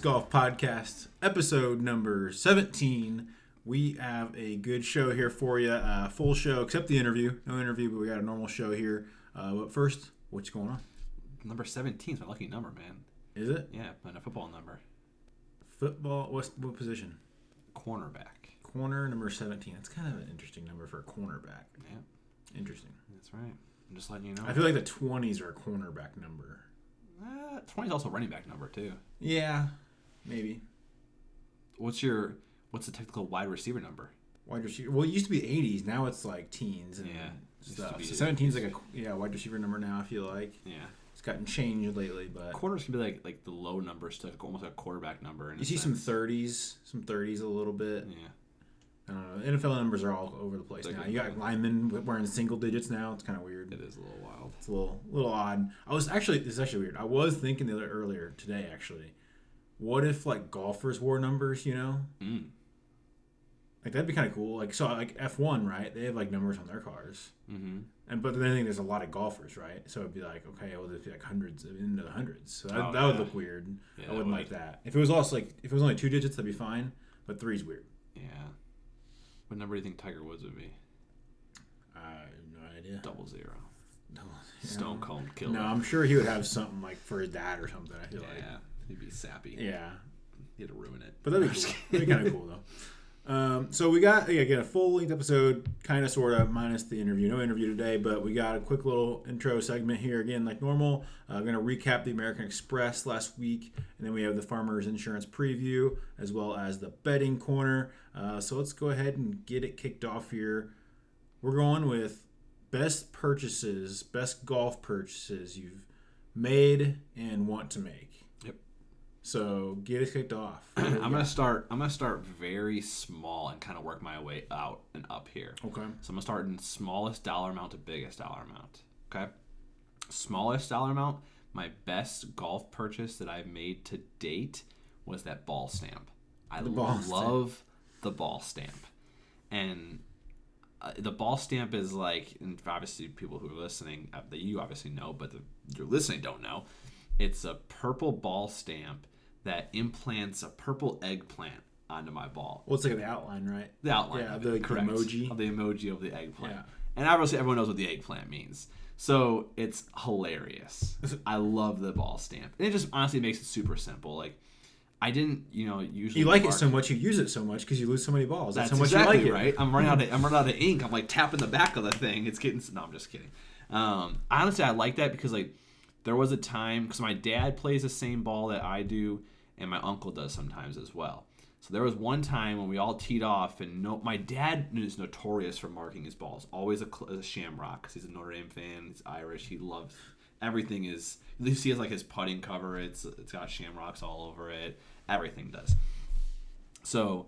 Golf Podcast, episode number 17. We have a good show here for you. Full show, except the interview. No interview, but we got a normal show here. But first, what's going on? Number 17 is my lucky number, man. Is it? Yeah, and a football number. Football, what position? Cornerback. Corner number 17. That's kind of an interesting number for a cornerback. Yeah. Interesting. That's right. I'm just letting you know. I feel like the 20s are a cornerback number. 20 is also a running back number, too. Yeah, maybe. What's the technical wide receiver number? Wide receiver. Well, it used to be 80s. Now it's like teens and stuff. So 17 is like a wide receiver number now, I feel like. Yeah. It's gotten changed lately, but corners can be like the low numbers to almost like a quarterback number. You see some 30s a little bit. Yeah. I don't know. NFL numbers are all over the place now. You got linemen wearing single digits now. It's kind of weird. It is a little wild. It's a little odd. This is actually weird. I was thinking earlier today, actually. What if like golfers wore numbers? You know, like that'd be kind of cool. Like like F1, right? They have like numbers on their cars. Mm-hmm. But then I think there's a lot of golfers, right? So it'd be like, okay, well, there'd be like hundreds into the hundreds. So that would look weird. Yeah, I wouldn't like that. If it was only 2 digits, that'd be fine. But 3's weird. Yeah. What number do you think Tiger Woods would be? I have no idea. 00. Stone Cold Killer. No, I'm sure he would have something like for his dad or something. I feel like. Yeah, he'd be sappy. Yeah, he'd ruin it. But that'd be cool. That'd be kind of cool though. So we got again a full length episode, kind of sort of minus the interview. No interview today, but we got a quick little intro segment here again, like normal. Going to recap the American Express last week, and then we have the Farmers Insurance preview as well as the betting corner. So let's go ahead and get it kicked off here. We're going with best golf purchases you've made and want to make. Yep. So get it kicked off. I'm gonna start very small and kind of work my way out and up here. Okay. So I'm gonna start in smallest dollar amount to biggest dollar amount. Okay. Smallest dollar amount. My best golf purchase that I've made to date was that ball stamp. I love the ball stamp, and the ball stamp is like, and obviously people who are listening, that you obviously know, but you're listening don't know. It's a purple ball stamp that implants a purple eggplant onto my ball. Well, it's like the outline, right? The outline. Yeah, the emoji. The emoji of the eggplant. Yeah. And obviously everyone knows what the eggplant means. So it's hilarious. I love the ball stamp. And it just honestly makes it super simple. Like, I didn't, usually. You like it so much, you use it so much because you lose so many balls. That's how much exactly you like right. I'm running out of ink. I'm like tapping the back of the thing. It's getting. No, I'm just kidding. Honestly, I like that because like there was a time because my dad plays the same ball that I do, and my uncle does sometimes as well. So there was one time when we all teed off, and my dad is notorious for marking his balls. Always a shamrock because he's a Notre Dame fan. He's Irish. He loves everything. You see like his putting cover. It's got shamrocks all over it. Everything does. So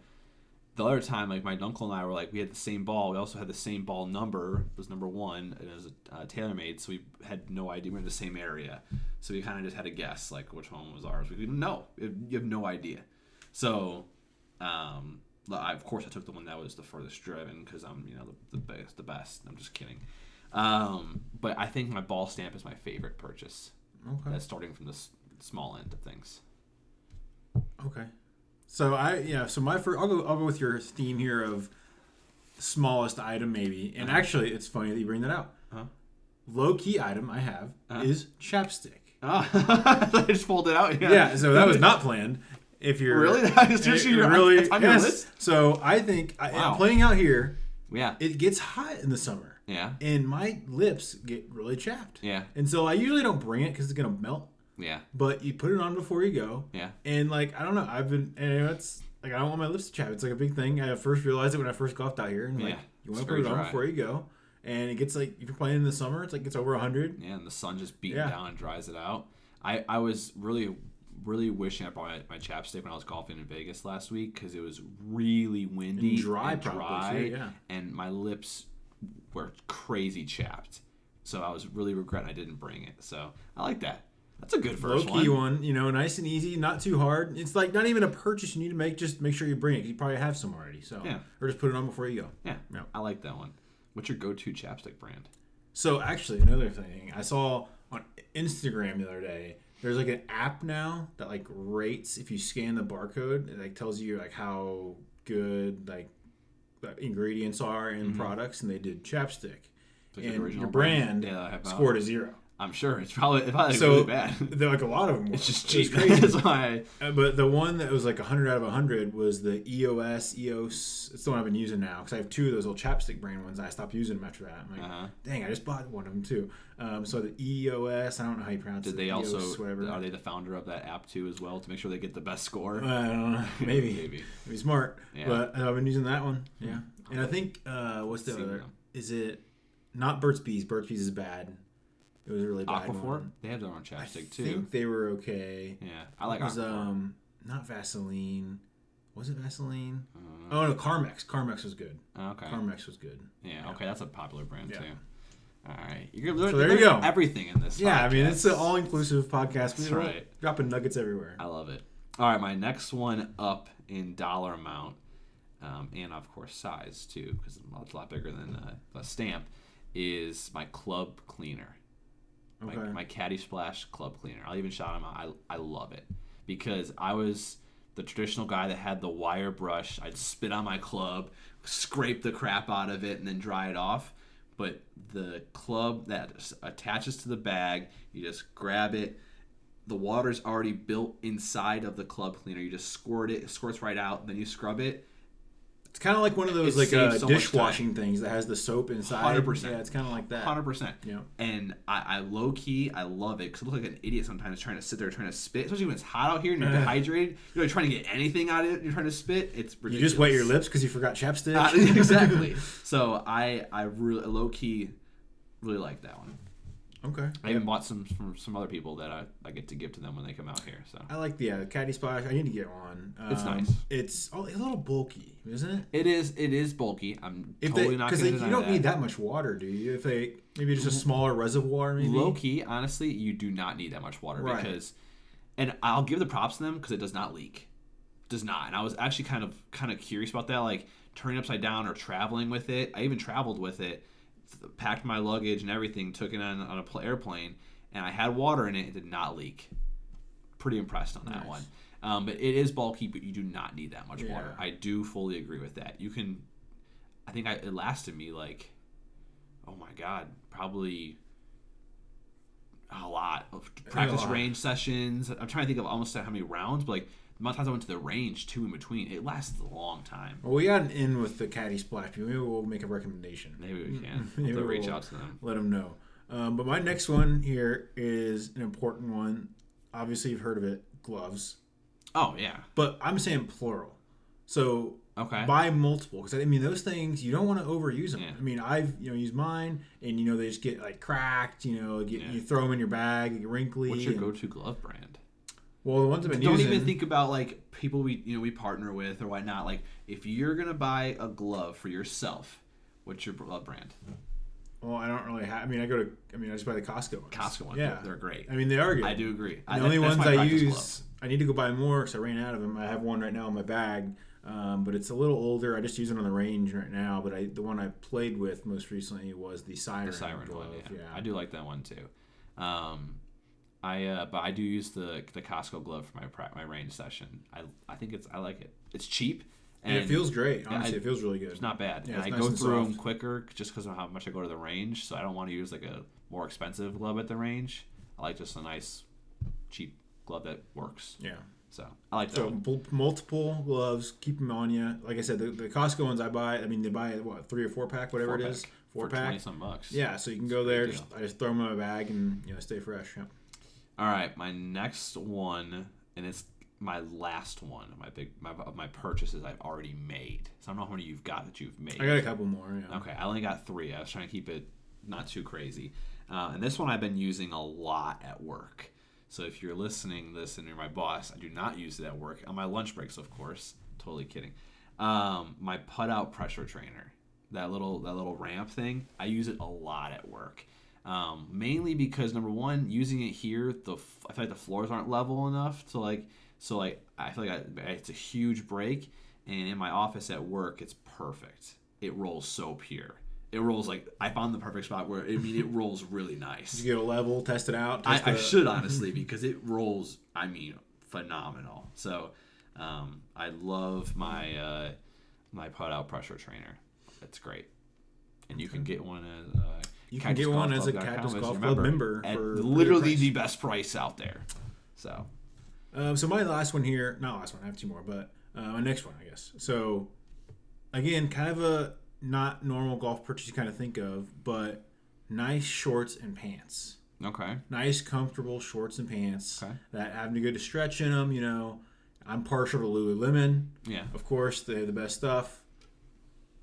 the other time, like my uncle and I were like, we had the same ball. We also had the same ball number. It was number 1. And it was a TaylorMade, so we had no idea. We were in the same area. So we kind of just had to guess, like, which one was ours. We didn't know. You have no idea. So, of course, I took the one that was the furthest driven because I'm, the best. I'm just kidding. But I think my ball stamp is my favorite purchase. Okay. That's starting from the small end of things. Okay. So my first, I'll go with your theme here of smallest item maybe. And actually, it's funny that you bring that out. Low key item I have is chapstick. I just pulled it out. Yeah. So that was not planned. If you're really, it's on your list. So I think I'm playing out here. Yeah. It gets hot in the summer. Yeah. And my lips get really chapped. Yeah. And so I usually don't bring it because it's gonna melt. Yeah. But you put it on before you go. Yeah. And like I don't know, it's like I don't want my lips to chap. It's like a big thing. I first realized it when I first golfed out here. And like you want to put it on before you go. And it gets like if you're playing in the summer, it's like it's over 100. Yeah, and the sun just beating down and dries it out. I was really wishing I brought my chapstick when I was golfing in Vegas last week because it was really windy and dry, probably, and my lips were crazy chapped. So I was really regretting I didn't bring it. So I like that. That's a good first low-key one. Nice and easy, not too hard. It's like not even a purchase you need to make. Just make sure you bring it. 'Cause you probably have some already. So or just put it on before you go. Yeah, I like that one. What's your go-to chapstick brand? So actually, another thing, I saw on Instagram the other day. There's like an app now that like rates if you scan the barcode. It like tells you like how good like the ingredients are in products, and they did chapstick, and your brand scored a 0. I'm sure it's probably so really bad. They're like a lot of them. It's just cheap. That's why. But the one that was like 100 out of 100 was the EOS. It's the one I've been using now because I have 2 of those little chapstick brand ones. I stopped using them after that. I'm like, dang, I just bought one of them too. So the EOS, I don't know how you pronounce it. Did they EOS, also? whatever. Are they the founder of that app too as well to make sure they get the best score? I don't know. Maybe smart. Yeah. But I've been using that one. Yeah. And I think what's the other? Is it not Burt's Bees? Burt's Bees is bad. It was a really bad Aquaphor? one. They have their own chapstick too. I think they were okay. Yeah, I like Aquaphor. Not Vaseline. Was it Vaseline? Oh no, Carmex. Carmex was good. Okay. Carmex was good. Yeah. Okay, that's a popular brand too. All right, so there you go. Everything in this. Yeah, podcast. I mean it's an all-inclusive podcast. That's right. Dropping nuggets everywhere. I love it. All right, my next one up in dollar amount, and of course size too, because it's a lot bigger than a stamp, is my club cleaner. My Caddy Splash club cleaner. I'll even shout him out. I love it because I was the traditional guy that had the wire brush. I'd spit on my club, scrape the crap out of it, and then dry it off. But the club that attaches to the bag, you just grab it. The water's already built inside of the club cleaner. You just squirt it. It squirts right out. Then you scrub it. It's kind of like one of those like dishwashing things that has the soap inside. 100%. Yeah, it's kind of like that. 100%. Yeah. And I low key, I love it because I look like an idiot sometimes trying to sit there trying to spit, especially when it's hot out here and you're dehydrated. You're like trying to get anything out of it. You're trying to spit. It's ridiculous. You just wet your lips because you forgot chapstick. Exactly. So I really low key really like that one. Okay. I even bought some from some other people that I get to give to them when they come out here. So I like the Caddy Splash. I need to get one. It's nice. It's a little bulky, isn't it? It is bulky. I'm totally not going to deny that. Because you don't need that much water, do you? If they maybe just a smaller reservoir, maybe. Low key, honestly, you do not need that much water because, and I'll give the props to them because it does not leak. It does not. And I was actually kind of curious about that, like turning upside down or traveling with it. I even traveled with it. Packed my luggage and everything, took it on an airplane, and I had water in it. It did not leak. Pretty impressed on that one. But it is bulky, but you do not need that much water. I do fully agree with that. You can, I think it lasted me like, oh my God, probably a lot of practice range sessions. I'm trying to think of almost how many rounds, but like, the amount of times I went to the range, 2 in between, it lasted a long time. Well, we got an in with the Caddy Splash. Maybe we'll make a recommendation. Maybe we can. We'll reach out to them. Let them know. But my next one here is an important one. Obviously, you've heard of it. Gloves. Oh, yeah. But I'm saying plural. So buy multiple. Because, I mean, those things, you don't want to overuse them. Yeah. I mean, I've used mine, and, they just get, like, cracked. You throw them in your bag, they get wrinkly. What's your go-to glove brand? Well, the ones I've been using... Don't even think about, like, people we partner with or whatnot. Like, if you're going to buy a glove for yourself, what's your glove brand? Well, I don't really have... I just buy the Costco ones. Costco ones. Yeah. They're great. I mean, they are good. I do agree. The only ones I use... Glove. I need to go buy more because I ran out of them. I have one right now in my bag, but it's a little older. I just use it on the range right now, but the one I played with most recently was the Siren glove. One, yeah. I do like that one, too. But I do use the Costco glove for my range session. I think I like it. It's cheap and it feels great. Honestly, it feels really good. It's not bad. Yeah, and I go through them quicker just because of how much I go to the range. So I don't want to use like a more expensive glove at the range. I like just a nice, cheap glove that works. Yeah. So I like that. So multiple gloves, keep them on you. Like I said, the Costco ones I buy. I mean, they buy 3 or 4 pack, whatever it is. 4 pack. $20-some bucks. Yeah, so you can go there. I just throw them in my bag and stay fresh. Yeah. All right, my next one, and it's my last one of my purchases I've already made. So I don't know how many you've got that you've made. I got a couple more. Yeah. Okay, I only got 3. I was trying to keep it not too crazy. And this one I've been using a lot at work. So if you're listening to this and you're my boss, I do not use it at work. On my lunch breaks, of course. Totally kidding. My putt-out pressure trainer. That little ramp thing. I use it a lot at work. Mainly because number one, using it here, I feel like the floors aren't level enough to I feel like it's a huge break, and in my office at work, it's perfect. It rolls so pure, It rolls like I found the perfect spot where it rolls really nice. Did you get a level, test it out? I should honestly because it rolls. Phenomenal. So, I love my my putt out pressure trainer. It's great, and you can get one as you can get one as a Cactus Golf Club member for literally the best price out there. So, so my last one here, not last one. I have two more, but my next one, I guess. So, again, kind of a not normal golf purchase you kind of think of, but nice shorts and pants. Okay. Nice, comfortable shorts and pants that have a good stretch in them. I'm partial to Lululemon. Yeah. Of course, they have the best stuff.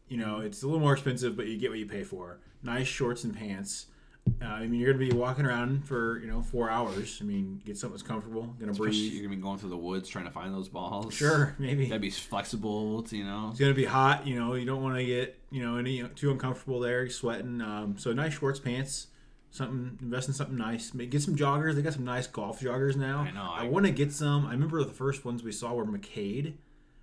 It's a little more expensive, but you get what you pay for. Nice shorts and pants. You're going to be walking around for 4 hours. Get something that's comfortable. Going to breathe. You're going to be going through the woods trying to find those balls. Sure, maybe. That'd be flexible. It's going to be hot. You don't want to get any too uncomfortable there. You're sweating. So nice shorts, pants. Invest in something nice. Get some joggers. They got some nice golf joggers now. I know. I want to get some. I remember the first ones we saw were McCade.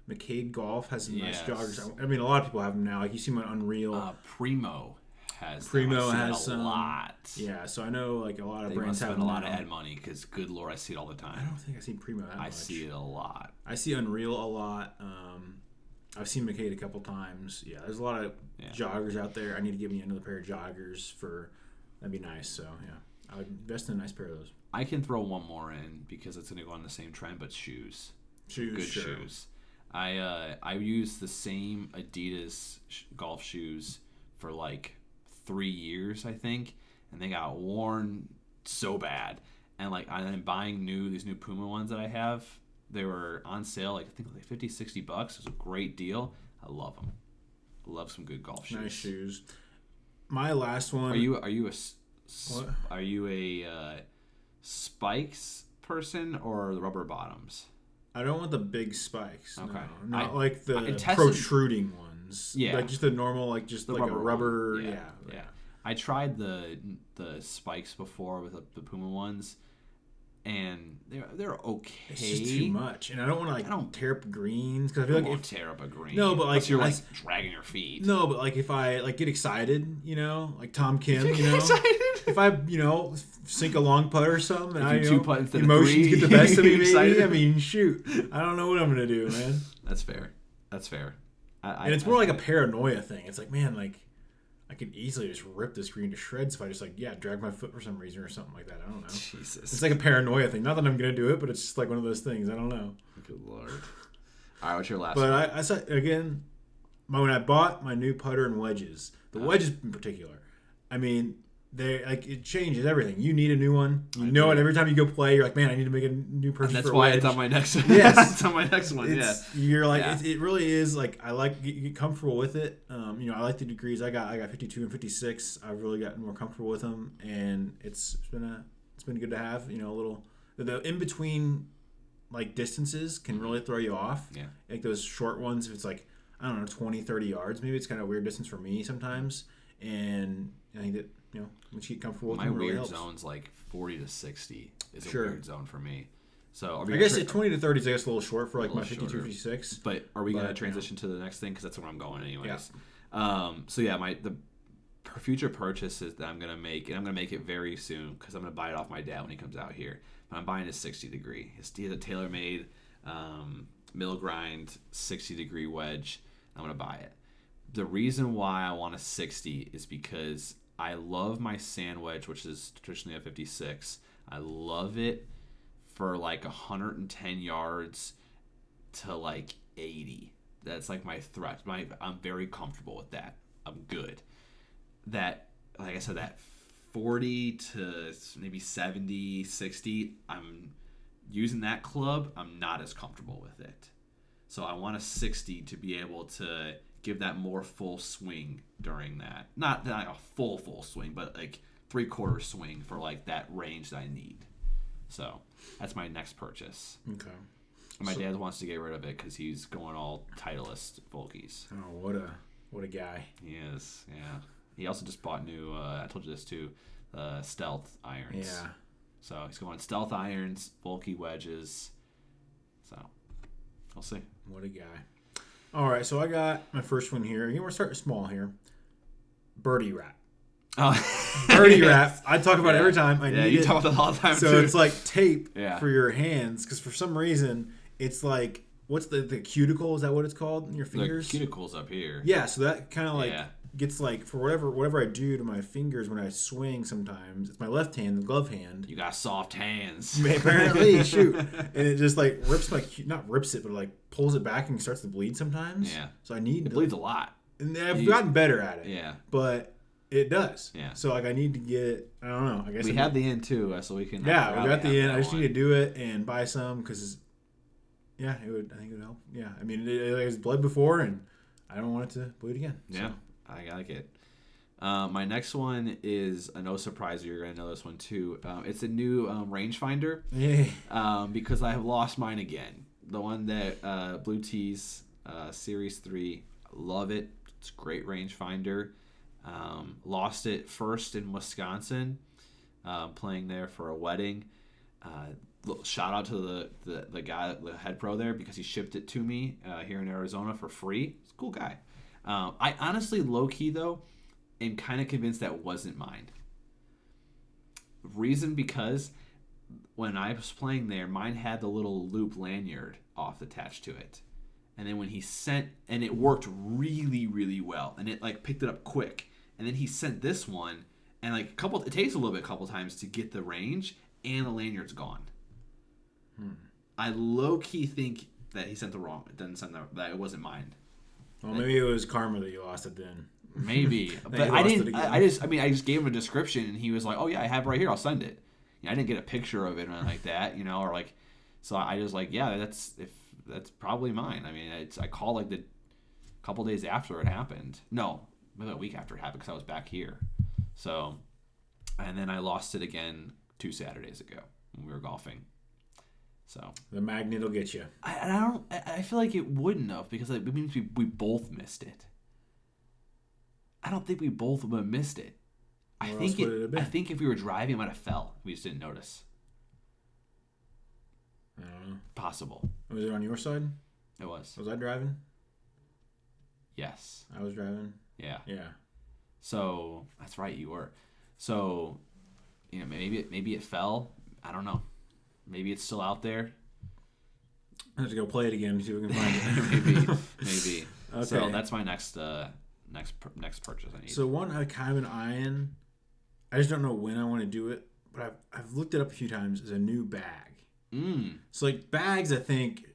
McCade Golf has some nice joggers. A lot of people have them now. Like you see them on Unreal. Primo has some. A lot. Yeah, so I know like a lot of they brands have a lot of ad money because good lord, I see it all the time. I don't think I see Primo that much. I see it a lot. I see Unreal a lot. I've seen McCade a couple times. Yeah, there's a lot of joggers out there. I need to give me another pair of joggers that'd be nice. So yeah, I would invest in a nice pair of those. I can throw one more in because it's going to go on the same trend, but shoes. Good shoes. I use the same Adidas golf shoes for like 3 years, I think, and they got worn so bad. And like I'm buying these new Puma ones that I have. They were on sale, I think like $50-$60. It was a great deal. I love them. I love some good golf shoes. Nice shoes. My last one. Are you a spikes person or the rubber bottoms? I don't want the big spikes. Okay. No. Not like the protruding ones. Yeah. Like just the normal, like just the like a rubber. Yeah. I tried the spikes before with the Puma ones, and they're okay. It's just too much, and I don't want to I don't tear up greens because I feel like tear up a green. No, but like you're like dragging your feet. No, but like if I like get excited, like Tom Kim, excited. If I sink a long putt or something, and two putt instead emotions of 3, get the best of me. Excited. Shoot, I don't know what I'm gonna do, man. That's fair. And it's more like a paranoia thing. It's like, man, like I could easily just rip this green to shreds if I just drag my foot for some reason or something like that. I don't know. Jesus. It's like a paranoia thing. Not that I'm gonna do it, but it's just like one of those things. I don't know. Good lord. All right, what's your last? But I said again, when I bought my new putter and wedges, the wedges in particular, they it changes everything. You need a new one. You know it every time you go play. You're like, man, I need to make a new purchase. And that's for why wedge. it's on my next one. Yes, it's on my next one. You're like, it really is like I like get comfortable with it. I like the degrees. I got 52 and 56. I've really gotten more comfortable with them, and it's been good to have. A little the in between like distances can really throw you off. Yeah, like those short ones. If it's like I don't know 20, 30 yards, maybe it's kind of a weird distance for me sometimes, and I think that. Once you get comfortable with my them, weird really zone's like 40 to 60 is a weird zone for me. So I guess 20 to 30 is I guess a little short for like my 52, shorter. 56. But are we going to transition to the next thing? Because that's where I'm going anyways. Yeah. The future purchases that I'm going to make, and I'm going to make it very soon because I'm going to buy it off my dad when he comes out here. But I'm buying a 60 degree. He has a TaylorMade middle grind 60 degree wedge. I'm going to buy it. The reason why I want a 60 is because I love my sand wedge, which is traditionally a 56. I love it for like 110 yards to like 80. That's like my threat. I'm very comfortable with that. I'm good. That, like I said, that 40 to maybe 70, 60, I'm using that club. I'm not as comfortable with it. So I want a 60 to be able to give that more full swing during that. Not a full swing, but like 3/4 swing for like that range that I need. So that's my next purchase. Okay. And my dad wants to get rid of it because he's going all Titleist Volkies. Oh, what a guy. He is, yeah. He also just bought new, I told you this too, stealth irons. Yeah. So he's going stealth irons, Volky wedges. So we'll see. What a guy. All right, so I got my first one here. Again, we're starting small here. birdie wrap. Oh. Birdie Yes. wrap. I talk about it every time. I need you it. talk about that all the time So too. it's like tape Yeah. for your hands because for some reason it's like what's the cuticle? Is that what it's called in your fingers? The cuticles up here. Yeah. So that kind of like Yeah. gets like for whatever I do to my fingers when I swing. Sometimes it's my left hand, the glove hand. You got soft hands. Apparently, shoot, and it just like rips not rips it, but like pulls it back and starts to bleed sometimes. Yeah. So I need It bleeds a lot. and I've gotten better at it. Yeah. But it does. Yeah. So like I need to get. I don't know. I guess We have the end too, so we can. Yeah, we got the end. I just one. need to do it and buy some because. Yeah, it would. I think it would help. Yeah, I mean, it was bled before, and I don't want it to bleed again. Yeah, So. I like it. My next one is a no surprise. You're gonna know this one too. It's a new rangefinder. Yeah. Because I have lost mine again. The one that Blue Tees Series 3. Love it. It's a great rangefinder. Lost it first in Wisconsin, playing there for a wedding. Shout out to the guy, the head pro there, because he shipped it to me here in Arizona for free. He's a cool guy. I honestly, low key though, am kind of convinced that wasn't mine. Reason because when I was playing there, mine had the little loop lanyard off attached to it. And then when he sent, and it worked really, really well, and it like picked it up quick. And then he sent this one, and like it takes a little bit, a couple times to get the range, and the lanyard's gone. I low key think that he sent the wrong. It didn't send that it wasn't mine. Well, maybe it was karma that you lost it then. Maybe, but you I lost it didn't. again. I just gave him a description, and he was like, "Oh yeah, I have it right here. I'll send it." I didn't get a picture of it or anything like that, or like. So I just like, yeah, that's probably mine. I mean, I called like the couple days after it happened. No, maybe a week after it happened because I was back here. So, and then I lost it again 2 Saturdays ago when we were golfing. So The magnet will get you. I feel like it wouldn't have because it means we both missed it. I don't think we both would have missed it. I think if we were driving, it might have fell. We just didn't notice. I don't know. Possible. Was it on your side? It was. Was I driving? Yes. I was driving. Yeah. Yeah. So that's right, you were. So, maybe it fell. I don't know. Maybe it's still out there. I have to go play it again to see if we can find it. maybe. Okay. So that's my next purchase I need. So one I kind of been eyeing. I just don't know when I want to do it, but I've looked it up a few times. Is a new bag. So like bags, I think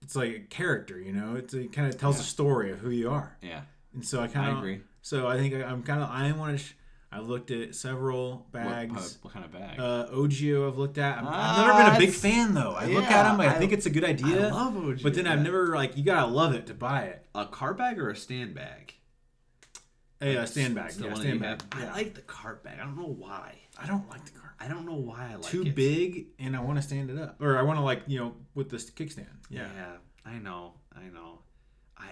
it's like a character. It kind of tells a story of who you are. Yeah. And so I agree. So I think I'm kind of eyeing one. I looked at several bags. What kind of bag? Ogio I've looked at. I've never been a big fan though. I look at them. I think it's a good idea. I love Ogio. But then I've never you gotta love it to buy it. A cart bag or a stand bag? A stand bag. Yeah, stand bag. I like the cart bag. I don't know why. I don't like the cart. I don't know why I like Too it. big, and I want to stand it up, or I want to with the kickstand. Yeah, I know.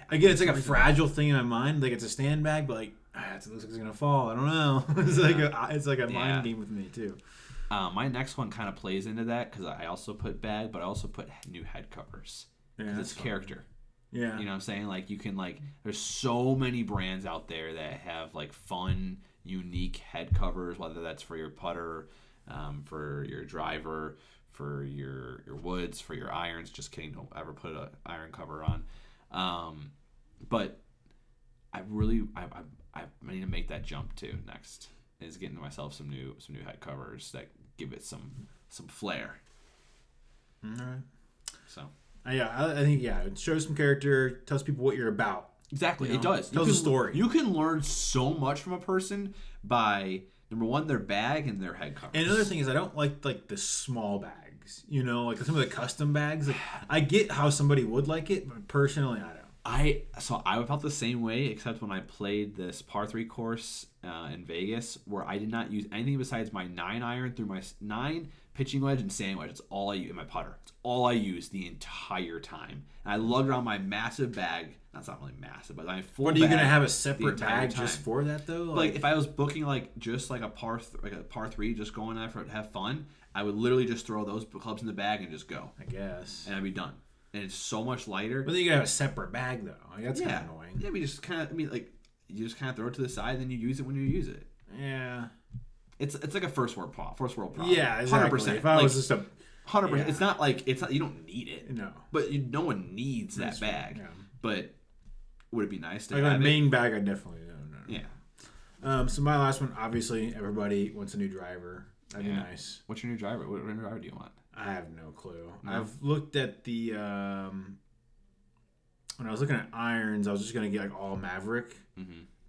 Again, it's like a fragile thing in my mind. Like it's a stand bag, but it looks like it's gonna fall. I don't know. It's like a mind game with me too. My next one kind of plays into that because I also put bag, but I also put new head covers because it's character. Yeah, you know what I'm saying? Like you can there's so many brands out there that have fun, unique head covers, whether that's for your putter, for your driver, for your woods, for your irons. Just kidding, don't ever put an iron cover on. But I need to make that jump too. Next is getting myself some new head covers that give it some flair. All right. So. I think it shows some character, tells people what you're about. Exactly, it does. Tells a story. You can learn so much from a person by number one, their bag and their head covers. And another thing is, I don't like the small bags. Like some of the custom bags. I get how somebody would like it, but personally, I don't. So I felt the same way, except when I played this par 3 course in Vegas, where I did not use anything besides my 9 iron through my 9 pitching wedge and sand wedge. It's all I use in my putter. It's all I use the entire time. And I lugged around my massive bag. That's not really massive, but my full. But are you gonna have a separate bag time. just for that though? Like if I was booking just a par 3, just going there to have fun, I would literally just throw those clubs in the bag and just go. I guess. And I'd be done. And it's so much lighter. But then you gotta have a separate bag though. That's kind of annoying. Yeah, we just kind of. you just kind of throw it to the side, and then you use it when you use it. Yeah. It's like a first world problem. Yeah, exactly. 100%. If I was just a 100%. Yeah. It's not like you don't need it. No. But no one needs that bag. Yeah. But would it be nice to like have a main bag? I definitely no. Yeah. So my last one, obviously, everybody wants a new driver. That'd be nice. What's your new driver? What new driver do you want? I have no clue. No? I've looked at the when I was looking at irons, I was just gonna get like all Maverick,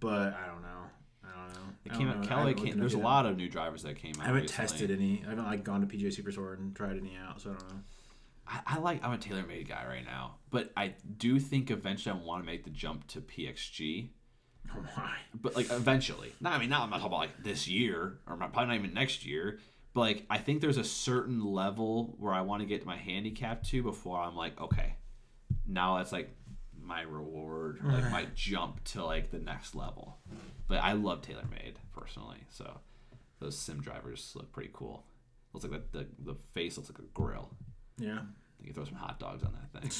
but I don't know. It came out. Kelly came. There's a lot of new drivers that came out. I haven't recently. tested any. I haven't like gone to PGA Superstore and tried any out, so I don't know. I'm a TaylorMade guy right now, but I do think eventually I want to make the jump to PXG. Oh my! But like eventually, I'm not talking about like this year or probably not even next year. But like I think there's a certain level where I want to get my handicap to before I'm like, okay, now that's like my reward, like my jump to like the next level. But I love TaylorMade personally, so those sim drivers look pretty cool. Looks like the face looks like a grill. Yeah. You can throw some hot dogs on that thing.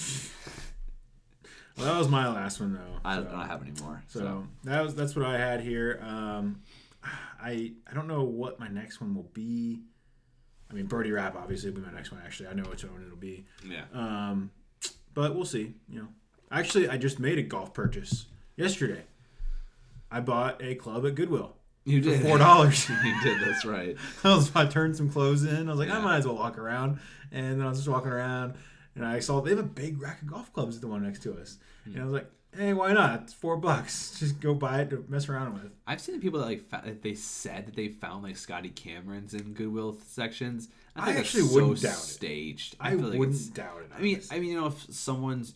Well, that was my last one though. I don't have any more. So that's what I had here. I don't know what my next one will be. I mean, Birdie Rap obviously will be my next one. Actually, I know which one it'll be. Yeah. But we'll see. Actually, I just made a golf purchase yesterday. I bought a club at Goodwill. You did. For $4. You did. That's right. I turned some clothes in. I was like, I might as well walk around. And then I was just walking around, and I saw they have a big rack of golf clubs at the one next to us. And I was like, hey, why not? It's $4. Just go buy it to mess around with. I've seen people that they said that they found like Scotty Camerons in Goodwill sections. I think actually that's wouldn't so doubt it. Staged. I feel like wouldn't doubt it. I mean, if someone's,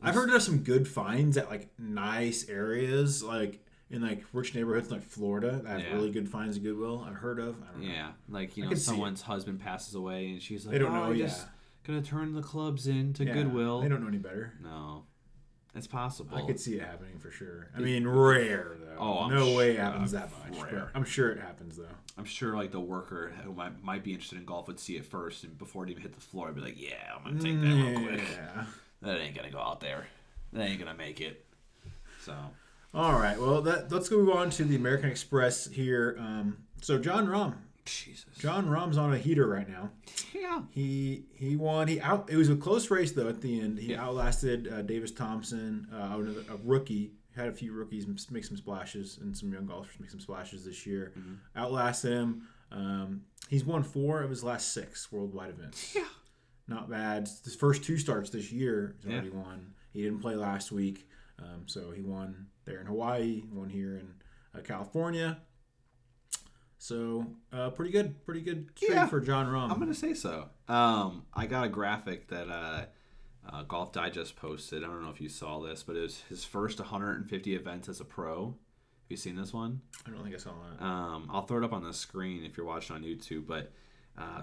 I've heard of some good finds at like nice areas, like in like rich neighborhoods like Florida that have really good finds at Goodwill. I've heard of. I don't know. Yeah, like someone's husband passes away and she's like, they don't know. Just gonna turn the clubs into Goodwill. They don't know any better. No, it's possible. I could see it happening for sure. I mean, rare though. Oh, no way it happens that much. Rare. I'm sure it happens though. I'm sure like the worker who might be interested in golf would see it first, and before it even hit the floor, I'd be like, yeah, I'm gonna take that real quick. Yeah. That ain't gonna go out there. That ain't gonna make it. So. All right. Well, let's go on to the American Express here. So John Rahm. Jesus. John Rahm's on a heater right now. Yeah. He won. It was a close race though at the end. He outlasted Davis Thompson, a rookie. Had a few rookies make some splashes and some young golfers make some splashes this year. Outlasted him. He's won 4 of his last 6 worldwide events. Yeah. Not bad. His first 2 starts this year he's already won. He didn't play last week. So he won there in Hawaii, won here in California. So pretty good streak for John Rahm. I'm gonna say so. I got a graphic that Golf Digest posted. I don't know if you saw this, but it was his first 150 events as a pro. Have you seen this one? I don't think I saw that. I'll throw it up on the screen if you're watching on YouTube. But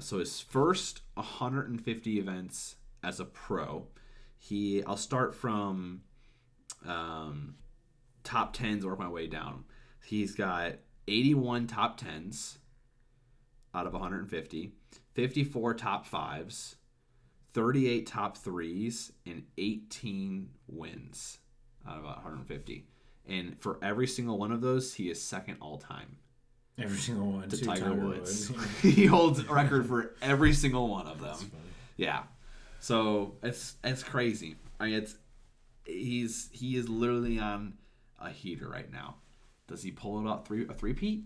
so his first 150 events as a pro. I'll start from top 10s, work my way down. He's got 81 top 10s out of 150, 54 top 5s, 38 top 3s, and 18 wins out of 150. And for every single one of those, he is second all time. Every single one to Tiger Woods. He holds a record for every single one of them. Yeah. So it's crazy. I mean, he is literally on a heater right now. Does he pull it out a three-peat?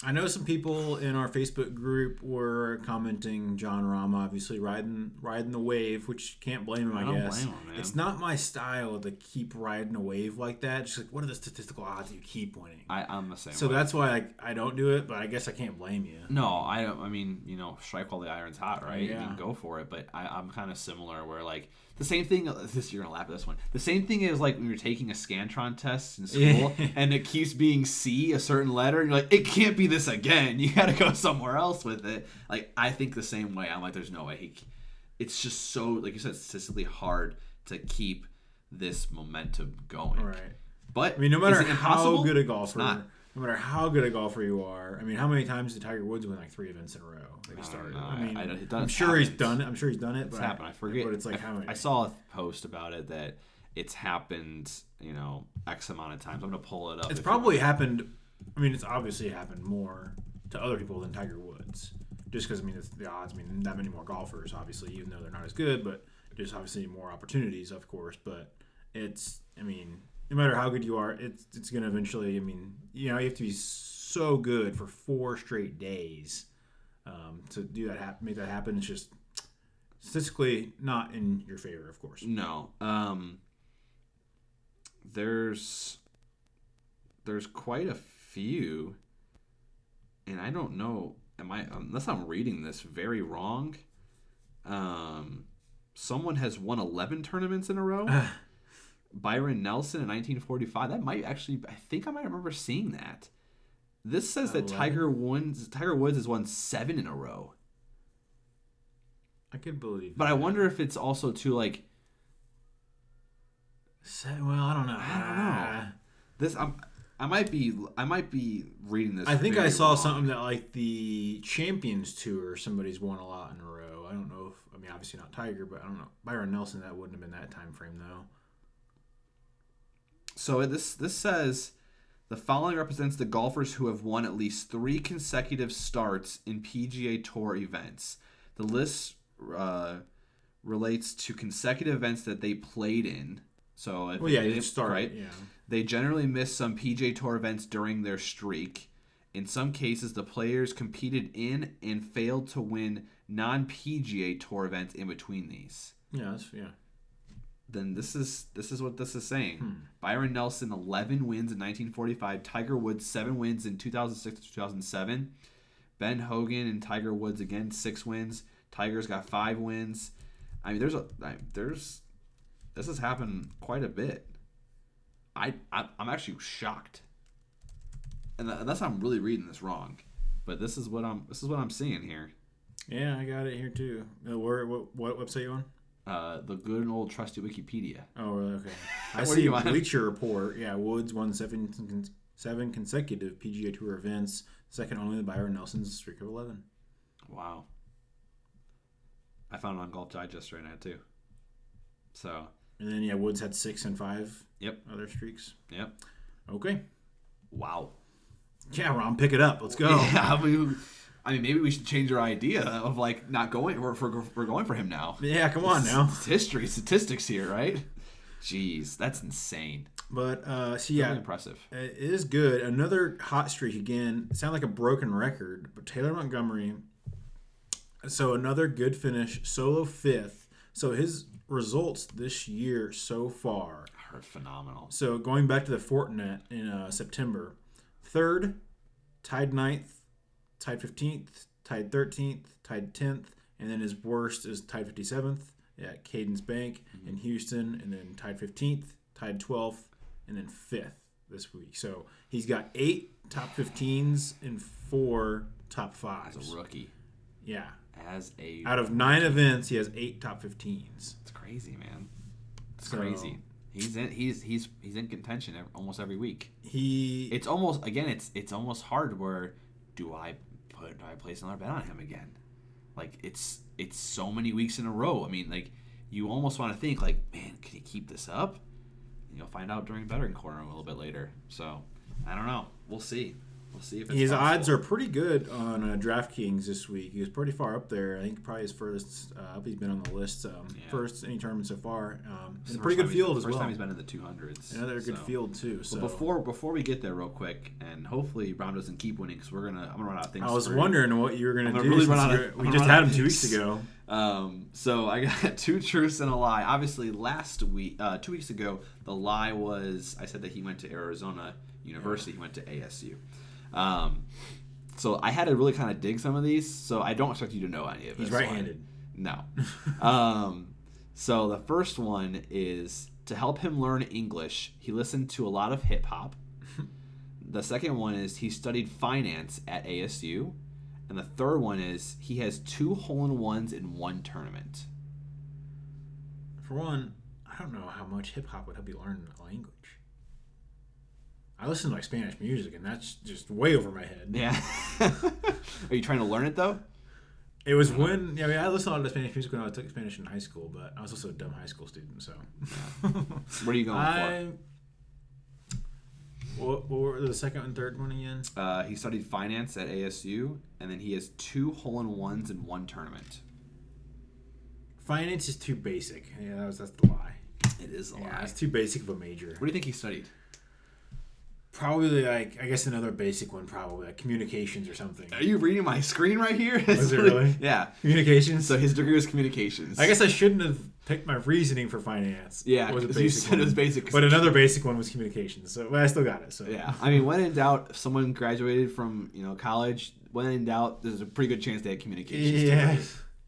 I know some people in our Facebook group were commenting John Rahm obviously riding the wave, which can't blame him, I guess. Blame him, man. It's not my style to keep riding a wave like that. Just like, what are the statistical odds that you keep winning? I'm the same So way. that's why I don't do it, but I guess I can't blame you. No, I don't. I mean, strike while the iron's hot, right? Yeah. I mean, go for it. But I'm kind of similar where, like, the same thing, you're going to laugh at this one. The same thing is, like, when you're taking a Scantron test in school and it keeps being C, a certain letter, and you're like, it can't be this again. You got to go somewhere else with it. Like, I think the same way. I'm like, there's no way. It's just so, like you said, statistically hard to keep this momentum going. Right. But I mean, no matter how good a It's golfer, not. no matter how good a golfer you are, I mean, how many times did Tiger Woods win like 3 events in a row? Like he started. know. I mean, It I'm does sure he's happen. done it. I'm sure he's done it. It's But happened. I forget. But it's like how many? I saw a post about it that it's happened, X amount of times. I'm going to pull it up. It's probably happened. I mean, it's obviously happened more to other people than Tiger Woods. Just because, it's the odds. That many more golfers, obviously, even though they're not as good, but just obviously more opportunities, of course. But it's, no matter how good you are, it's going to eventually, you have to be so good for 4 straight days to do that, make that happen. It's just statistically not in your favor, of course. No. There's quite a few, and I don't know, unless I'm reading this very wrong, someone has won 11 tournaments in a row. Byron Nelson in 1945. That might actually, I think I might remember seeing that. This says 11? That Tiger Woods has won 7 in a row. I could believe But that. I wonder if it's also too, well, I don't know. This I might be reading this. I think I saw wrong. something that the Champions Tour, somebody's won a lot in a row. I don't know if obviously not Tiger, but I don't know. Byron Nelson, that wouldn't have been that time frame though. So this says the following represents the golfers who have won at least 3 consecutive starts in PGA Tour events. The list relates to consecutive events that they played in. So if they start, right? Yeah. They generally miss some PGA Tour events during their streak. In some cases, the players competed in and failed to win non-PGA Tour events in between these. Yeah. Then this is what this is saying. Byron Nelson 11 wins in 1945. Tiger Woods 7 wins in 2006 to 2007. Ben Hogan and Tiger Woods again 6 wins. Tiger's got 5 wins. This has happened quite a bit. I'm actually shocked, and unless I'm really reading this wrong, but this is what I'm seeing here. Yeah, I got it here too. What website you on? The good and old trusty Wikipedia. Oh, really? Okay. I see Bleacher Report. Yeah, Woods won 7 consecutive PGA Tour events, second only to Byron Nelson's streak of 11. Wow. I found it on Golf Digest right now too. So. And then Woods had 6 and 5. Yep. Other streaks. Yep. Okay. Wow. Yeah, Rahm, pick it up. Let's go. Yeah, maybe we should change our idea of not going. We're going for him now. Yeah, come on now. Statistics here, right? Jeez, that's insane. But really impressive. It is good. Another hot streak again. It sounded like a broken record, but Taylor Montgomery. So another good finish, solo 5th. So his results this year so far are phenomenal. So going back to the Fortinet in September, 3rd, tied 9th, tied 15th, tied 13th, tied 10th, and then his worst is tied 57th at Cadence Bank in Houston, and then tied 15th, tied 12th, and then 5th this week. So he's got 8 top 15s and 4 top 5s. As a rookie. Yeah. Out of 9 events, he has 8 top 15s. It's crazy, man. It's crazy. He's in contention almost every week. It's almost hard. Where do I place another bet on him again? It's so many weeks in a row. You almost want to think man, can he keep this up? And you'll find out during Betting Corner a little bit later. So I don't know. We'll see. We'll see if it's his possible. odds are pretty good on DraftKings this week. He was pretty far up there. I think probably his first up he's been on the list. First any tournament so far. And a pretty good field as well. First time he's been in the 200s. Another good field too. So before we get there, real quick, and hopefully Rahm doesn't keep winning because I'm gonna run out of things. I was wondering what you were gonna do. Really we just had him 2 weeks ago. So I got 2 truths and a lie. Obviously, last week, 2 weeks ago, the lie was I said that he went to Arizona University. He went to ASU. So I had to really kind of dig some of these, so I don't expect you to know any of this. He's right-handed. No. So the first one is to help him learn English, he listened to a lot of hip-hop. The second one is he studied finance at ASU. And the third one is he has 2 hole-in-ones in 1 tournament. For one, I don't know how much hip-hop would help you learn a language. I listen to Spanish music, and that's just way over my head. Yeah. Are you trying to learn it, though? It was when I listened to a lot of Spanish music when I took Spanish in high school, but I was also a dumb high school student. So, what are you going for? What were the second and third one again? He studied finance at ASU, and then he has 2 hole-in-ones in 1 tournament. Finance is too basic. Yeah, that's the lie. It is a lie. Yeah, it's too basic of a major. What do you think he studied? Probably I guess another basic one, probably like communications or something. Are you reading my screen right here? Was it really? Yeah. Communications? So his degree was communications. I guess I shouldn't have picked my reasoning for finance. Yeah, was because you said it was basic. But another basic one was communications. So I still got it. So yeah, I mean, when in doubt, if someone graduated from college, when in doubt, there's a pretty good chance they had communications. Yeah.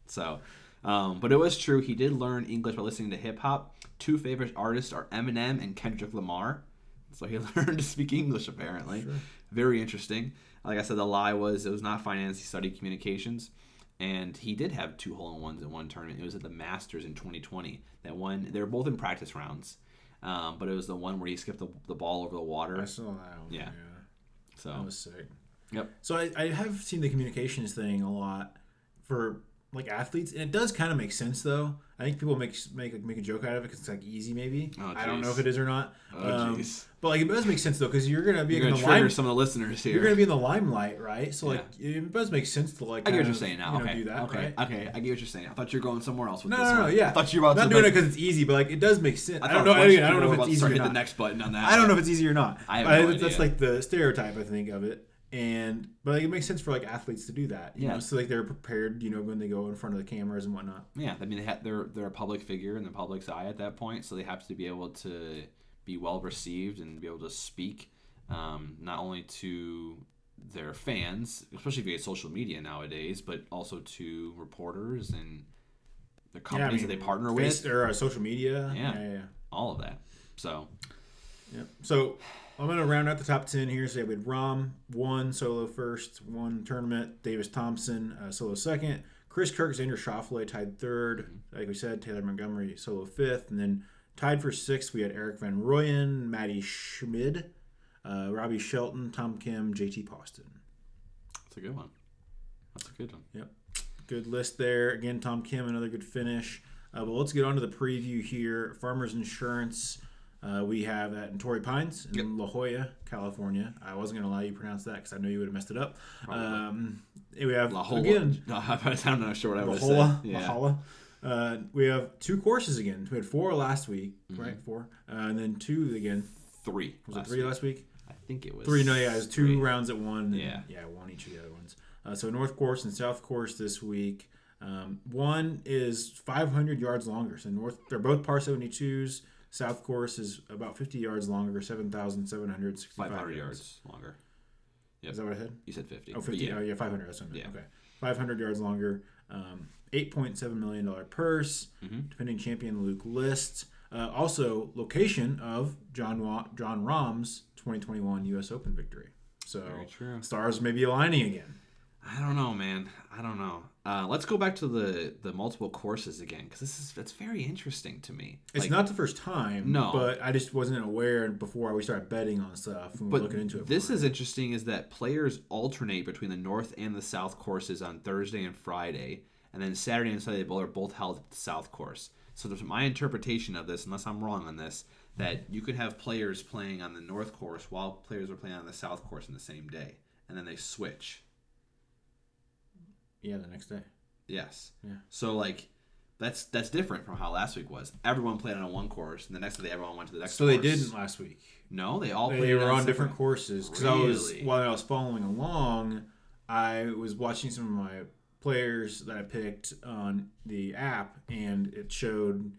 So, but it was true. He did learn English by listening to hip hop. 2 favorite artists are Eminem and Kendrick Lamar. So he learned to speak English, apparently. Sure. Very interesting. Like I said, the lie was it was not finance. He studied communications. And he did have 2 hole-in-ones in 1 tournament. It was at the Masters in 2020. That one, they were both in practice rounds. But it was the one where he skipped the ball over the water. I saw that one. Yeah. So that was sick. Yep. So I have seen the communications thing a lot for like athletes, and it does kind of make sense though. I think people make a joke out of it because it's like easy maybe. I don't know if it is or not. But like it does make sense though because you're gonna be in the limelight. Some of the listeners here. You're gonna be in the limelight, right? So like it does make sense to like. I get what you're saying now. Do that, okay. Right? Okay. I get what you're saying. I thought you were going somewhere else with this. No. Yeah. I thought you were about not doing it because it's easy, but like it does make sense. I don't know. I don't know if it's easy or not. The next button on that. I don't know if it's easy or not. I have no idea. That's like the stereotype I think of it. But like, it makes sense for like athletes to do that, you know, so like they're prepared, when they go in front of the cameras and whatnot. Yeah, I mean they're a public figure in the public's eye at that point, so they have to be able to be well received and be able to speak not only to their fans, especially via social media nowadays, but also to reporters and the companies that they partner with, or social media. Yeah, all of that. So, yeah. So I'm going to round out the top 10 here. So we had Rahm, 1 solo first, 1 tournament. Davis Thompson, solo second. Chris Kirk, Xander Schauffele tied third. Like we said, Taylor Montgomery, solo fifth. And then tied for sixth, we had Eric Van Rooyen, Matty Schmid, Robbie Shelton, Tom Kim, JT Poston. That's a good one. Yep. Good list there. Again, Tom Kim, another good finish. But let's get on to the preview here. Farmers Insurance. We have that in Torrey Pines in La Jolla, California. I wasn't going to allow you to pronounce that because I know you would have messed it up. We have La Jolla. Again, I'm not sure what I would have said. La Jolla. We have 2 courses again. We had 4 last week, right? 4, and then 2 again. 3. Was it 3 last week? I think it was 3. No, yeah, it was 2 rounds at 1. Yeah, 1 each of the other ones. So North Course and South Course this week. One is 500 yards longer. So they're both par 72s. South Course is about 50 yards longer, 7,765 500 yards longer. Yep. Is that what I said? You said 50. Oh, 50. Yeah. Oh, yeah, 500. That's what I meant. Yeah. Okay. 500 yards longer. $8.7 million purse. Defending champion Luke List. Also, location of John Rahm's 2021 U.S. Open victory. So, very true. Stars may be aligning again. I don't know, man. I don't know. Let's go back to the multiple courses again, because that's very interesting to me. It's not the first time, no, but I just wasn't aware before we started betting on stuff and looking into it. This is interesting is that players alternate between the North and the South courses on Thursday and Friday, and then Saturday and Sunday are both held at the South course. So there's my interpretation of this, unless I'm wrong on this, that you could have players playing on the North course while players are playing on the South course in the same day, and then they switch. Yeah, the next day. Yes. Yeah. So that's different from how last week was. Everyone played on one course, and the next day everyone went to the next. So course. they didn't last week. No, they all played. They were on different courses because really? While I was following along, I was watching some of my players that I picked on the app, and it showed.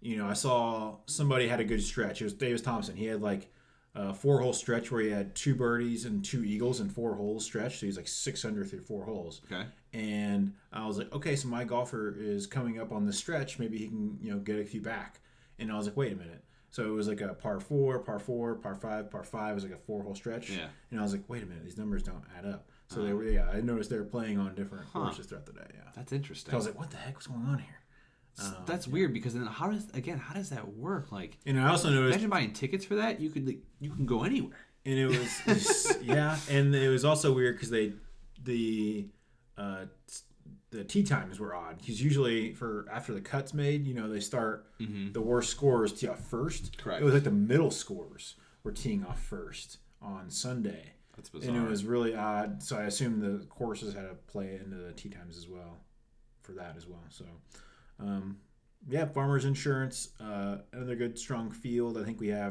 I saw somebody had a good stretch. It was Davis Thompson. He had like a 4-hole stretch where he had 2 birdies and 2 eagles in 4 holes stretch. So he's like 6 under through 4 holes. Okay. And I was like, okay, so my golfer is coming up on the stretch. Maybe he can, get a few back. And I was like, wait a minute. So it was like a par 4, par 5, par 5. It was like a 4-hole stretch. Yeah. And I was like, wait a minute, these numbers don't add up. So I noticed they were playing on different courses throughout the day. Yeah. That's interesting. So I was like, what the heck was going on here? That's weird because then how does that work? Like, and I also noticed, imagine buying tickets for that. You can go anywhere. And it was yeah, and it was also weird because the tee times were odd. Because usually after the cut's made, they start the worst scorers tee off first. Correct. It was like the middle scorers were teeing off first on Sunday. That's bizarre. And it was really odd. So I assume the courses had to play into the tee times as well for that as well. So, Farmers Insurance, another good strong field. I think I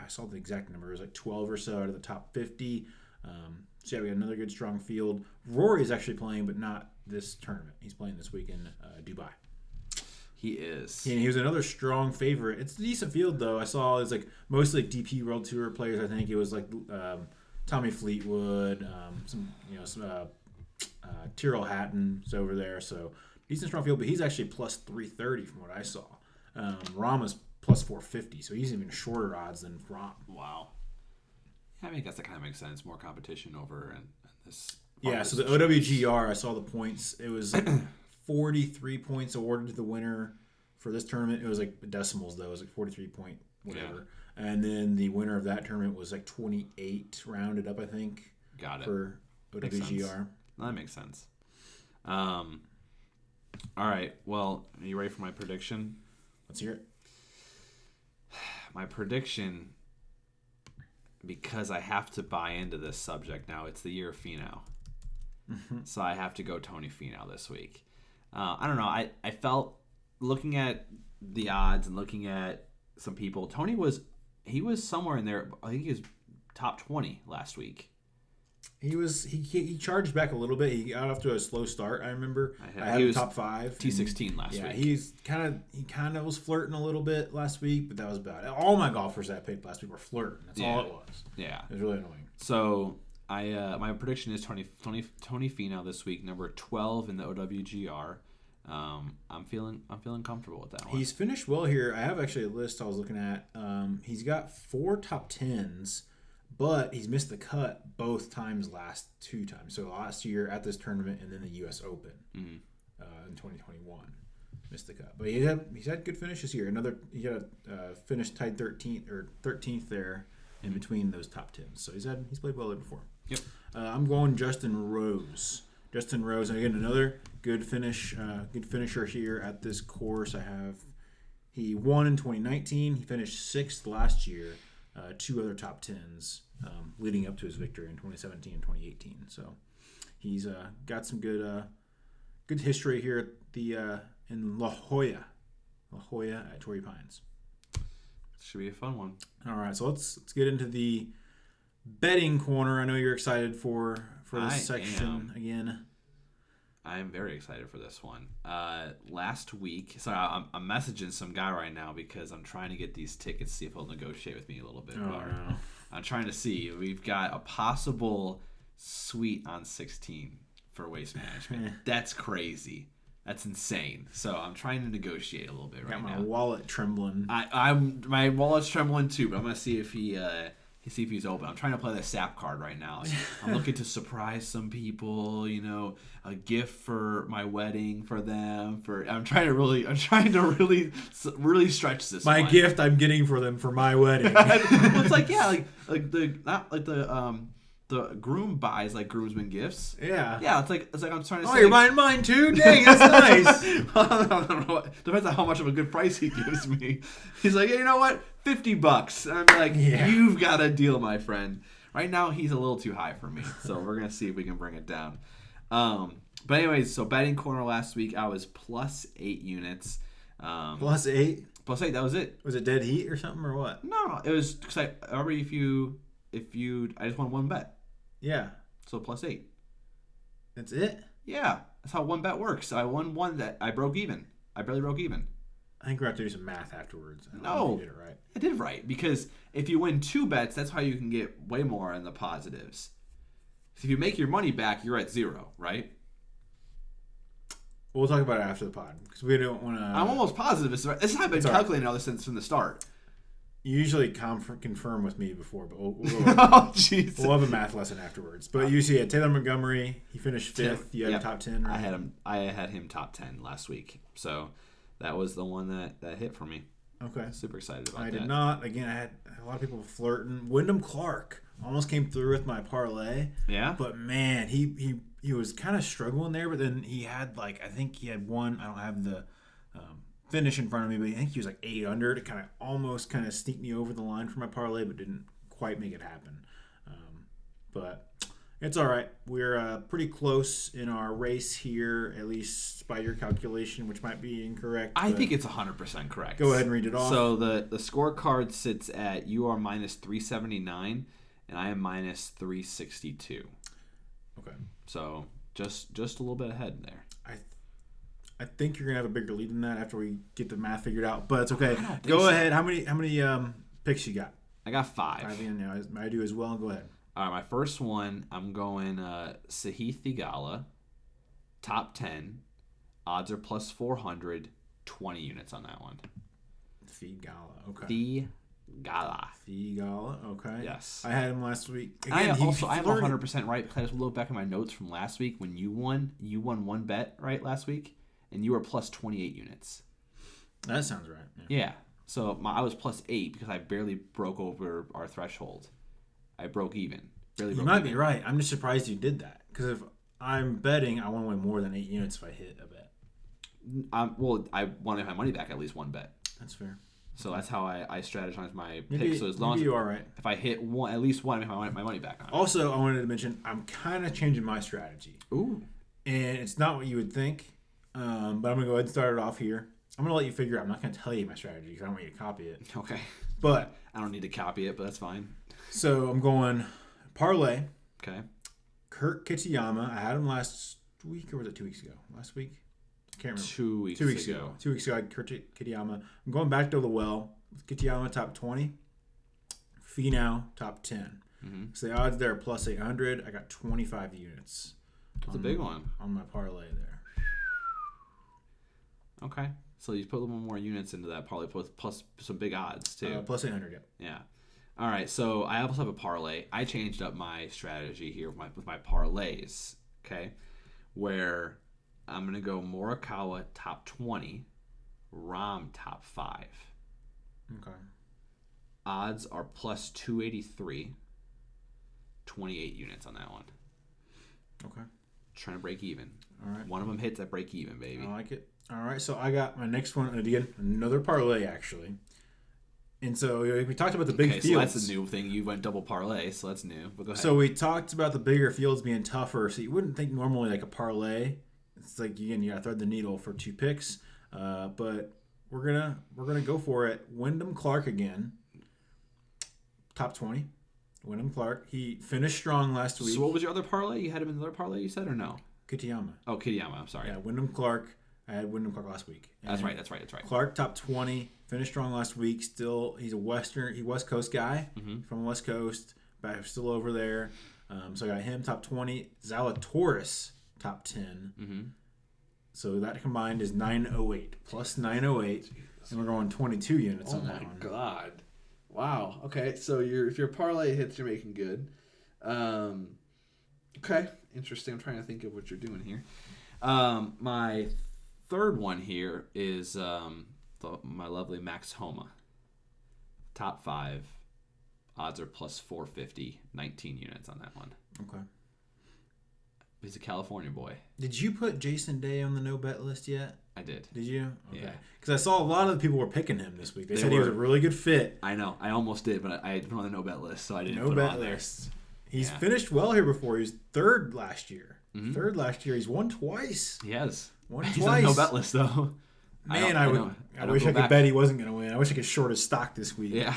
saw the exact number. It was like 12 or so out of the top 50. We got another good strong field. Rory is actually playing, but not this tournament. He's playing this week in Dubai. He is. And he was another strong favorite. It's a decent field, though. I saw it's like mostly like DP World Tour players. I think it was like Tommy Fleetwood, some Tyrrell Hatton's over there. So decent strong field, but he's actually plus 330 from what I saw. Rahm is plus 450, so he's even shorter odds than Rahm. Wow. I mean, I guess that kind of makes sense. More competition over and this. Yeah, so the OWGR, I saw the points. It was like 43 points awarded to the winner for this tournament. It was like decimals, though. It was like 43 point whatever. Yeah. And then the winner of that tournament was like 28 rounded up, I think. Got it. For OWGR. That makes sense. All right. Well, are you ready for my prediction? Let's hear it. My prediction, because I have to buy into this subject now, it's the year of Finau. So I have to go Tony Finau this week. I don't know. I felt, looking at the odds and looking at some people, Tony was somewhere in there. I think he was top 20 last week. He charged back a little bit. He got off to a slow start. I remember I had him top 5. T16 last week. Yeah, he kind of was flirting a little bit last week, but that was about it. All my golfers that I picked last week were flirting. That's all it was. Yeah, it was really annoying. So my prediction is Tony Finau this week, number 12 in the OWGR. I'm feeling comfortable with that one. He's finished well here. I have actually a list I was looking at. He's got 4 top 10s. But he's missed the cut both times last 2 times. So last year at this tournament and then the U.S. Open in 2021. Missed the cut. But he's had good finishes here. He got a finish tied 13th there in between those top 10s. So he's played well there before. Yep. I'm going Justin Rose. Justin Rose, and again, another good finisher here at this course. He won in 2019. He finished 6th last year. 2 other top 10s leading up to his victory in 2017 and 2018. So he's got some good history here at in La Jolla at Torrey Pines. Should be a fun one. All right, so let's get into the betting corner. I know you're excited for this section again. I am very excited for this one. Last week, so I'm messaging some guy right now because I'm trying to get these tickets, see if he'll negotiate with me a little bit more. No. I'm trying to see. We've got a possible suite on 16 for Waste Management. That's crazy. That's insane. So I'm trying to negotiate a little bit right now. Got my wallet trembling. My wallet's trembling too, but I'm gonna see if he's open. I'm trying to play the SAP card right now. I'm looking to surprise some people, a gift for my wedding for them. I'm trying to really stretch this. My gift I'm getting for them for my wedding. Well, it's like the groom buys like groomsmen gifts. Yeah. Yeah, it's like I'm trying to say. Oh, you're buying mine too? Dang, that's nice. I don't know. Depends on how much of a good price he gives me. He's like, hey, you know what? $50. And I'm like, You've got a deal, my friend. Right now, he's a little too high for me. So we're going to see if we can bring it down. But anyways, so betting corner last week, I was plus 8 units. Plus 8? Plus 8, that was it. Was it dead heat or something or what? No, it was, because I remember I just won one bet. Yeah. So plus 8. That's it? Yeah. That's how one bet works. I won one that I broke even. I barely broke even. I think we're going to have to do some math afterwards. No. You did it right. I did it right. Because if you win 2 bets, that's how you can get way more in the positives. If you make your money back, you're at 0, right? We'll talk about it after the pod. Because we don't want to... I'm almost positive. This is how I've been calculating all this since from the start. You usually confirm with me before, but we'll oh, jeez. We'll have a math lesson afterwards. But you see, Taylor Montgomery, he finished 5th. You had top 10, right? I had him top 10 last week, so that was the one that hit for me. Okay, super excited about that. I did not. Again, I had a lot of people flirting. Wyndham Clark almost came through with my parlay. Yeah, but man, he he was kind of struggling there, but then he had I think he had one. I don't have the finish in front of me, but I think he was 8 under to kind of almost sneak me over the line for my parlay, but didn't quite make it happen. But it's all right. We're pretty close in our race here, at least by your calculation, which might be incorrect. I think it's 100% correct. Go ahead and read it off. So the scorecard sits at you are minus 379, and I am minus 362. Okay. So just a little bit ahead there. I think you're gonna have a bigger lead than that after we get the math figured out, but it's okay. Go ahead. How many picks you got? I got 5. I do as well. Go ahead. All right, my first one, I'm going Sahith Theegala, top 10. Odds are plus 400, 20 units on that one. Theegala, okay. Theegala, okay. Yes. I had him last week. Again, I'm 100% right because I just looked back at my notes from last week when you won one bet, right, last week, and you were plus 28 units. That sounds right. Yeah. So I was plus 8 because I barely broke over our threshold. I broke even. You might be right. I'm just surprised you did that. Because if I'm betting, I want to win more than 8 units if I hit a bet. Well, I want to have my money back at least one bet. That's fair. So that's how I strategize my picks. So as long as you are right. If I hit at least one, I make my money back on it. Also, I wanted to mention, I'm kind of changing my strategy. Ooh. And it's not what you would think. But I'm going to go ahead and start it off here. I'm going to let you figure it out. I'm not going to tell you my strategy because I don't want you to copy it. Okay. But I don't need to copy it, but that's fine. So I'm going parlay. Okay. Kurt Kitayama. I had him last week, or was it 2 weeks ago? Last week? I can't remember. 2 weeks ago. 2 weeks ago, I had Kurt Kitayama. I'm going back to the well. Kitayama top 20. Finau top 10. Mm-hmm. So the odds there are plus 800. I got 25 units. That's a big one. On my parlay there. Okay. So you put a little more units into that parlay plus some big odds too. Plus 800, yeah. Yeah. All right. So I also have a parlay. I changed up my strategy here with my parlays. Okay. Where I'm going to go Morikawa top 20, Rahm top 5. Okay. Odds are plus 283, 28 units on that one. Okay. Trying to break even. All right. One of them hits at break even, baby. I like it. All right, so I got my next one, and again, another parlay, actually. And so we talked about the big fields. So that's a new thing. You went double parlay, so that's new. But go ahead. So we talked about the bigger fields being tougher. So you wouldn't think normally a parlay. It's again, you got to thread the needle for 2 picks. But we're gonna go for it. Wyndham Clark again, top 20. Wyndham Clark. He finished strong last week. So what was your other parlay? You had him in another parlay, you said, or no? Kitayama. Oh, Kitayama. I'm sorry. Yeah, Wyndham Clark. I had Wyndham Clark last week. And That's right. Clark top 20, finished strong last week. Still, he's a West Coast guy from West Coast, but still over there. So I got him top 20. Zalatoris top 10. Mm-hmm. So that combined is 908 plus 908, and we're going 22 units on that one. Oh my god! Wow. Okay, so if your parlay hits, you're making good. Okay, interesting. I'm trying to think of what you're doing here. My third one here is my lovely Max Homa. Top 5. Odds are plus 450. 19 units on that one. Okay. He's a California boy. Did you put Jason Day on the no bet list yet? I did. Did you? Okay. Yeah. Because I saw a lot of the people were picking him this week. They said he was a really good fit. I know. I almost did, but I put him on the no bet list, so I didn't no put him bet on there. List. He's finished well here before. He was third last year. Mm-hmm. Third last year. He's won twice. He has. Won He's twice. on the no bet list, though. Man, I wish I could bet he wasn't going to win. I wish I could short his stock this week. Yeah.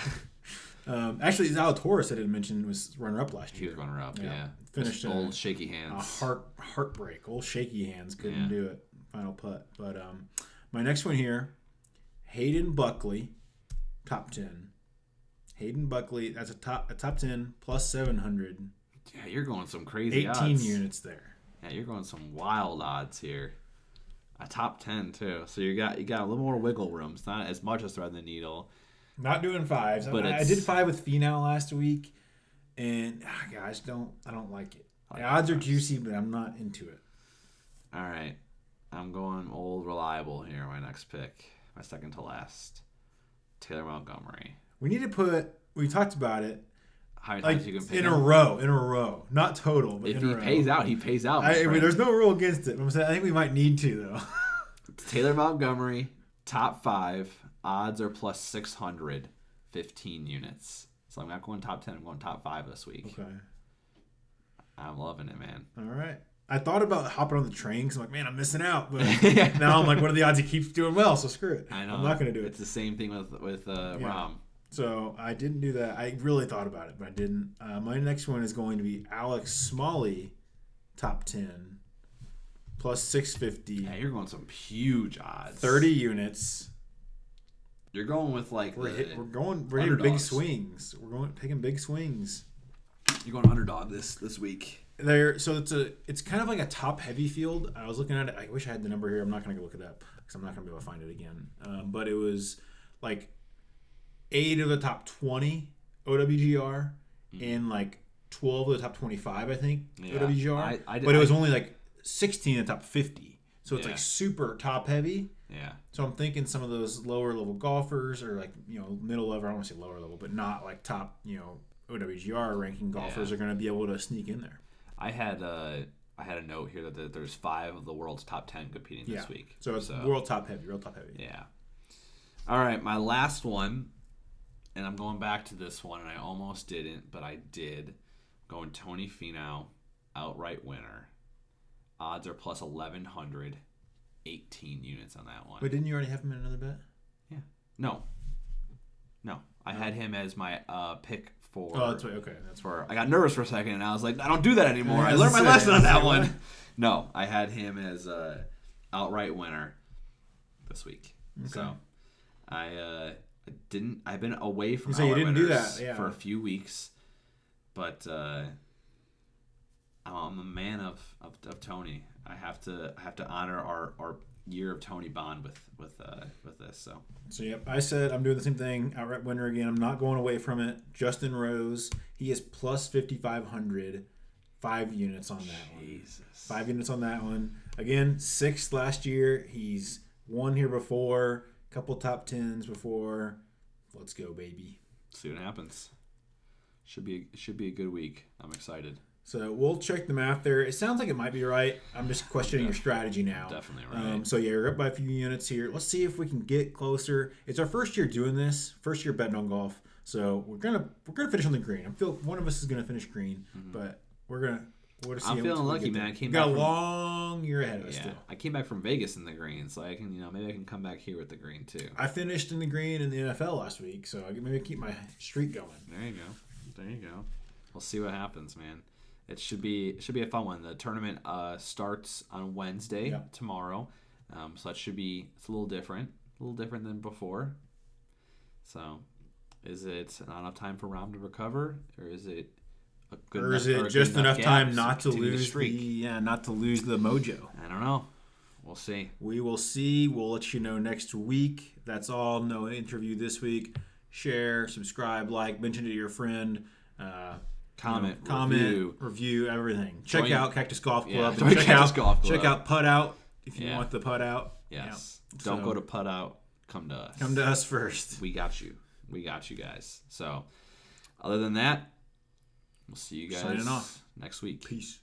Actually, Zalatoris, I didn't mention, was runner-up last year. He was runner-up, yeah. Finished old shaky hands. A heartbreak. Old shaky hands. Couldn't do it. Final putt. But my next one here, Hayden Buckley, top 10. Hayden Buckley, that's a top 10 plus 700. Yeah, you're going some crazy 18 odds. Units there. Yeah, you're going some wild odds here. A top 10 too. So you got a little more wiggle room. It's not as much as thread the needle. Not doing 5s. But I did 5 with Finau last week, and guys, I don't like it. The odds are juicy, but I'm not into it. All right, I'm going old reliable here. My next pick, my second to last, Taylor Montgomery. We need to put. We talked about it. how many like times you can pick in him. a row, not total, but If in he a row. pays out, he pays out. I mean, there's no rule against it. I'm saying I think we might need to though. Taylor Montgomery, top 5. Odds are plus 600, 15 units. So I'm not going top 10. I'm going top 5 this week. Okay. I'm loving it, man. All right. I thought about hopping on the train because I'm like, man, I'm missing out. But Yeah. now I'm like, what are the odds he keeps doing well? So screw it. I know. I'm not going to do it. It's the same thing with Rahm. So I didn't do that. I really thought about it, but I didn't. My next one is going to be Alex Smalley, top 10, plus 650. Yeah, you're going some huge odds. 30 units. You're going with like We're hitting big underdogs. swings. Taking big swings. You're going underdog this week. It's kind of like a top heavy field. I was looking at it. I wish I had the number here. I'm not going to go look it up because I'm not going to be able to find it again. But it was like 8 of the top 20 OWGR and like 12 of the top 25, I think, OWGR. But it was only like 16 of the top 50. So it's like super top heavy. Yeah. So I'm thinking some of those lower level golfers or like, middle level, I don't want to say lower level, but not like top, OWGR ranking golfers are going to be able to sneak in there. I had a note here that there's 5 of the world's top 10 competing this week. So it's real top heavy. Yeah. All right, my last one, and I'm going back to this one, and I almost didn't, but I did. Going Tony Finau, outright winner. Odds are plus 1,100, 18 units on that one. Wait, didn't you already have him in another bet? Yeah. No. I had him as my pick for. Oh, that's right. Okay, that's for. I got nervous for a second, and I was like, I don't do that anymore. I learned my lesson on that one. No, I had him as a outright winner this week. Okay. So I didn't. I've been away from outright winners for a few weeks, but I'm a man of Tony. I have to honor our year of Tony bond with this. So yep, I said I'm doing the same thing. Outright winner again. I'm not going away from it. Justin Rose, he is plus 5,500, 5 units on that Jesus. one. 5 units on that one. Again, 6th last year. He's won here before. Couple top 10s before. Let's go, baby. See what happens. Should be a good week. I'm excited. So we'll check the math there. It sounds like it might be right. I'm just questioning your strategy now. Definitely right. So yeah, you're up by a few units here. Let's see if we can get closer. It's our first year doing this. First year betting on golf. So we're gonna finish on the green. I feel one of us is gonna finish green, but we'll see. I'm feeling lucky, man. We got a long year ahead of us still. I came back from Vegas in the green, so I can maybe I can come back here with the green too. I finished in the green in the NFL last week, so I can maybe keep my streak going. There you go. We'll see what happens, man. It should be a fun one. The tournament starts on Wednesday tomorrow, so it's a little different than before. So, is it not enough time for Rahm to recover, or is it just enough time not to lose not to lose the mojo? I don't know. We'll see. We will see. We'll let you know next week. That's all. No interview this week. Share, subscribe, like, mention it to your friend. Comment, review, everything. Check out Cactus Golf Club. Check out Putt Out if you want the Putt Out. Yes. Don't go to Putt Out. Come to us. Come to us first. We got you. We got you guys. So, other than that, we'll see you guys signing off next week. Peace.